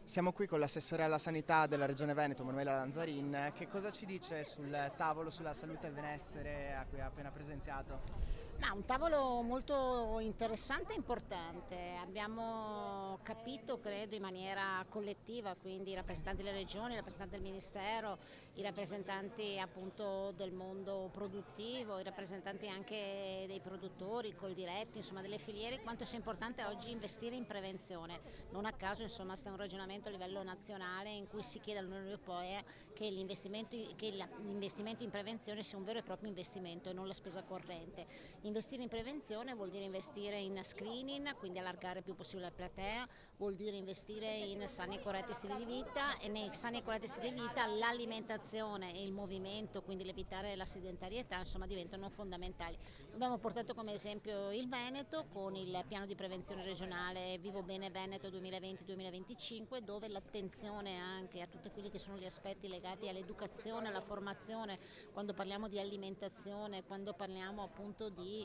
Siamo qui con l'assessore alla sanità della Regione Veneto, Manuela Lanzarin. Che cosa ci dice sul tavolo sulla salute e benessere a cui ha appena presenziato? Ma un tavolo molto interessante e importante. Abbiamo capito, credo, in maniera collettiva, quindi i rappresentanti delle regioni, i rappresentanti del Ministero, i rappresentanti appunto del mondo produttivo, i rappresentanti anche dei produttori, Coldiretti, insomma delle filiere, quanto sia importante oggi investire in prevenzione. Non a caso, insomma, sta un ragionamento a livello nazionale in cui si chiede all'Unione Europea che l'investimento in prevenzione sia un vero e proprio investimento e non la spesa corrente. Investire in prevenzione vuol dire investire in screening, quindi allargare il più possibile la platea, vuol dire investire in sani e corretti stili di vita e nei sani e corretti stili di vita l'alimentazione e il movimento, quindi l'evitare la sedentarietà, insomma diventano fondamentali. Abbiamo portato come esempio il Veneto con il piano di prevenzione regionale Vivo Bene Veneto 2020-2025, dove l'attenzione anche a tutti quelli che sono gli aspetti legati all'educazione, alla formazione, quando parliamo di alimentazione, quando parliamo appunto di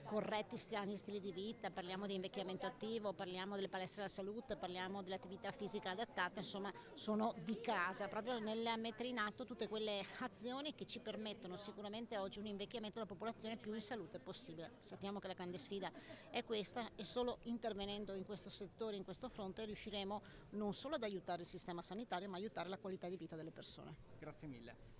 corretti sani stili di vita, parliamo di invecchiamento attivo, parliamo delle palestre della salute, parliamo dell'attività fisica adattata, insomma sono di casa, proprio nel mettere in atto tutte quelle azioni che ci permettono sicuramente oggi un invecchiamento della popolazione più in salute possibile. Sappiamo che la grande sfida è questa e solo intervenendo in questo settore, in questo fronte, riusciremo non solo ad aiutare il sistema sanitario ma aiutare la qualità di vita delle persone. Grazie mille.